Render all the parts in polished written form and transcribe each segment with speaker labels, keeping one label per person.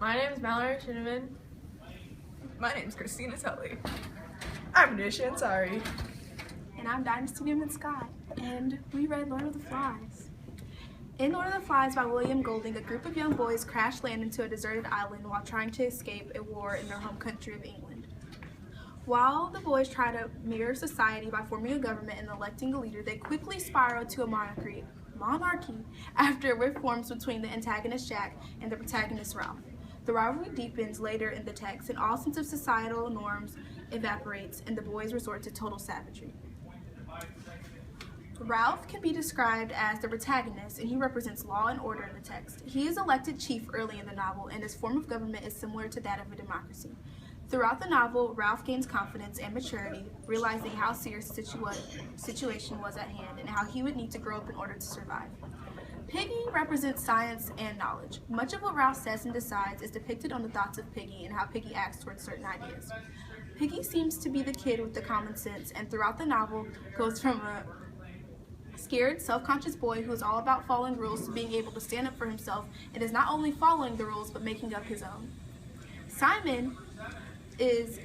Speaker 1: My name is Mallory Chinnaman.
Speaker 2: My name's Christina Tully.
Speaker 3: I'm Nish Ansari.
Speaker 4: And I'm Dynasty Newman Scott, and we read Lord of the Flies. In Lord of the Flies by William Golding, a group of young boys crash land into a deserted island while trying to escape a war in their home country of England. While the boys try to mirror society by forming a government and electing a leader, they quickly spiral to a monarchy after a rift forms between the antagonist Jack and the protagonist Ralph. The rivalry deepens later in the text, and all sense of societal norms evaporates, and the boys resort to total savagery. Ralph can be described as the protagonist, and he represents law and order in the text. He is elected chief early in the novel, and his form of government is similar to that of a democracy. Throughout the novel, Ralph gains confidence and maturity, realizing how serious the situation was at hand and how he would need to grow up in order to survive. Piggy represents science and knowledge. Much of what Ralph says and decides is depicted on the thoughts of Piggy and how Piggy acts towards certain ideas. Piggy seems to be the kid with the common sense, and throughout the novel goes from a scared, self-conscious boy who is all about following rules to being able to stand up for himself and is not only following the rules but making up his own. Simon is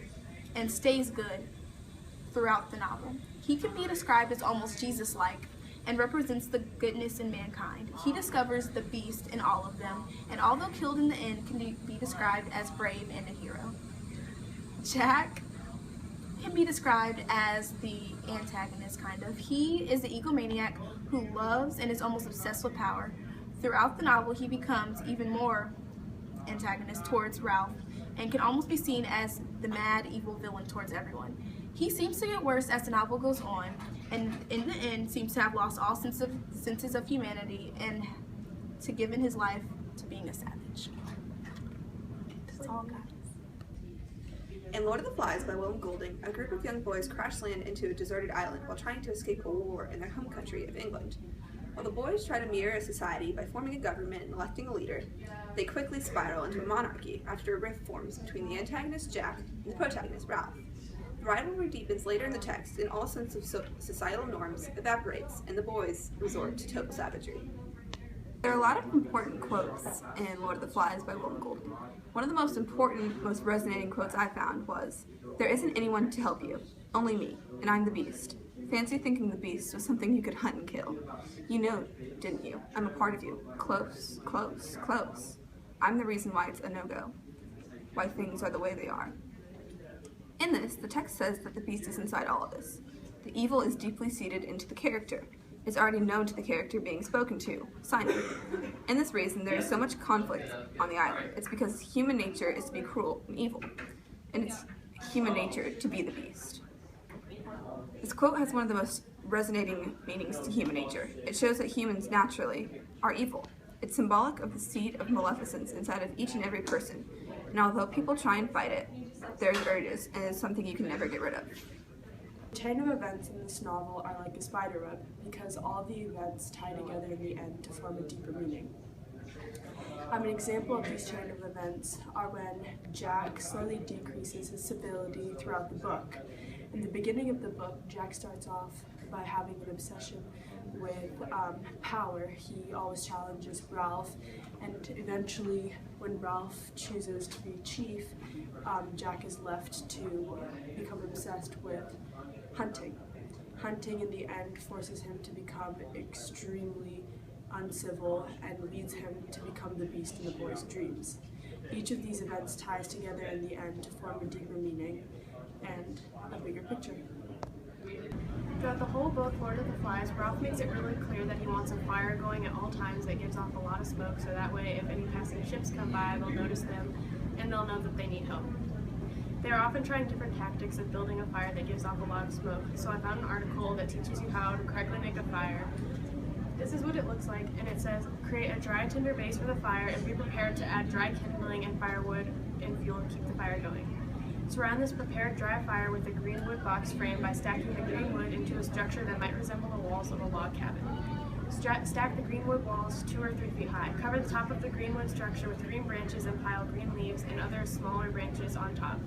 Speaker 4: and stays good throughout the novel. He can be described as almost Jesus-like and represents the goodness in mankind. He discovers the beast in all of them, and although killed in the end, can be described as brave and a hero. Jack can be described as the antagonist, kind of. He is the egomaniac who loves and is almost obsessed with power. Throughout the novel, he becomes even more antagonist towards Ralph and can almost be seen as the mad, evil villain towards everyone. He seems to get worse as the novel goes on, and in the end seems to have lost all senses of humanity and to given his life to being a savage. That's all, guys.
Speaker 2: In Lord of the Flies by William Golding, a group of young boys crash land into a deserted island while trying to escape a war in their home country of England. While the boys try to mirror a society by forming a government and electing a leader, they quickly spiral into a monarchy after a rift forms between the antagonist Jack and the protagonist Ralph. The rivalry deepens later in the text, and all sense of societal norms evaporates, and the boys resort to total savagery.
Speaker 5: There are a lot of important quotes in Lord of the Flies by William Golding. One of the most important, most resonating quotes I found was, "There isn't anyone to help you, only me, and I'm the beast. Fancy thinking the beast was something you could hunt and kill. You know, didn't you? I'm a part of you. Close, close, close. I'm the reason why it's a no-go. Why things are the way they are." In this, the text says that the beast is inside all of us. The evil is deeply seated into the character. It's already known to the character being spoken to, Simon. In this reason, there is so much conflict on the island. It's because human nature is to be cruel and evil, and it's human nature to be the beast. This quote has one of the most resonating meanings to human nature. It shows that humans naturally are evil. It's symbolic of the seed of maleficence inside of each and every person, and although people try and fight it, there's urges, and it's something you can never get rid of.
Speaker 6: The chain of events in this novel are like a spider web because all the events tie together in the end to form a deeper meaning. An example of these chain of events are when Jack slowly decreases his civility throughout the book. In the beginning of the book, Jack starts off by having an obsession with power. He always challenges Ralph, and eventually when Ralph chooses to be chief, Jack is left to become obsessed with hunting. Hunting in the end forces him to become extremely uncivil and leads him to become the beast in the boy's dreams. Each of these events ties together in the end to form a deeper meaning and a bigger picture.
Speaker 1: Throughout the whole book, Lord of the Flies, Ralph makes it really clear that he wants a fire going at all times that gives off a lot of smoke, so that way if any passing ships come by, they'll notice them and they'll know that they need help. They are often trying different tactics of building a fire that gives off a lot of smoke, so I found an article that teaches you how to correctly make a fire. This is what it looks like, and it says, create a dry tinder base for the fire and be prepared to add dry kindling and firewood and fuel to keep the fire going. Surround this prepared dry fire with a green wood box frame by stacking the green wood into a structure that might resemble the walls of a log cabin. Stack the green wood walls 2 or 3 feet high. Cover the top of the green wood structure with green branches and pile green leaves and other smaller branches on top.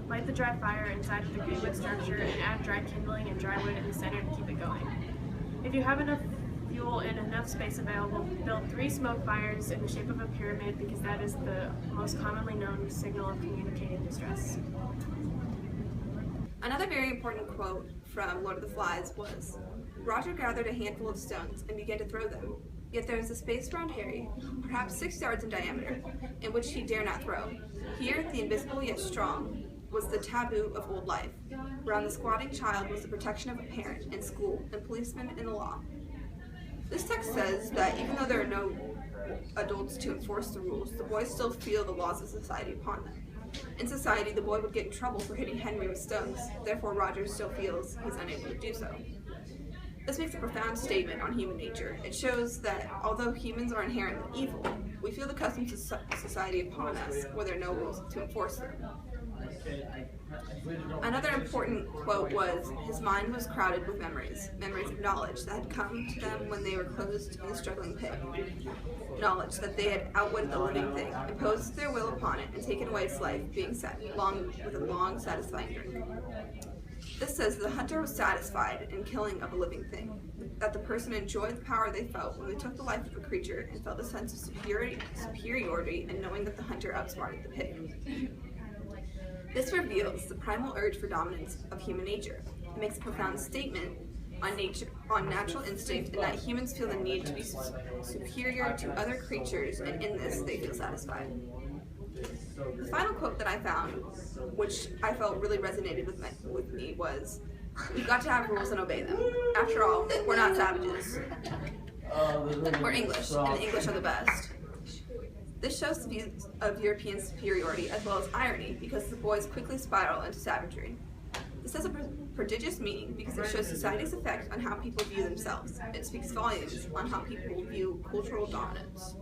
Speaker 1: Light the dry fire inside of the green wood structure and add dry kindling and dry wood in the center to keep it going. If you have enough fuel fuel and enough space available, build 3 smoke fires in the shape of a pyramid because that is the most commonly known signal of communicating distress.
Speaker 2: Another very important quote from Lord of the Flies was, Roger gathered a handful of stones and began to throw them, yet there was a space around Harry, perhaps 6 yards in diameter, in which he dare not throw. Here, the invisible yet strong was the taboo of old life. Around the squatting child was the protection of a parent and school and policemen and the law. This text says that even though there are no adults to enforce the rules, the boys still feel the laws of society upon them. In society, the boy would get in trouble for hitting Henry with stones, therefore Roger still feels he's unable to do so. This makes a profound statement on human nature. It shows that although humans are inherently evil, we feel the customs of society upon us where there are no rules to enforce them. Another important quote was, his mind was crowded with memories of knowledge that had come to them when they were closed in the struggling pit. Knowledge that they had outwitted the living thing, imposed their will upon it, and taken away its life, being set with a long, satisfying drink. This says the hunter was satisfied in killing of a living thing, that the person enjoyed the power they felt when they took the life of a creature and felt a sense of superiority in knowing that the hunter outsmarted the pig. This reveals the primal urge for dominance of human nature. It makes a profound statement on natural instinct and that humans feel the need to be superior to other creatures, and in this they feel satisfied. The final quote that I found, which I felt really resonated with me, was, we've got to have rules and obey them. After all, we're not savages. We're English, and the English are the best. This shows the views of European superiority as well as irony, because the boys quickly spiral into savagery. This has a prodigious meaning because it shows society's effect on how people view themselves. It speaks volumes on how people view cultural dominance.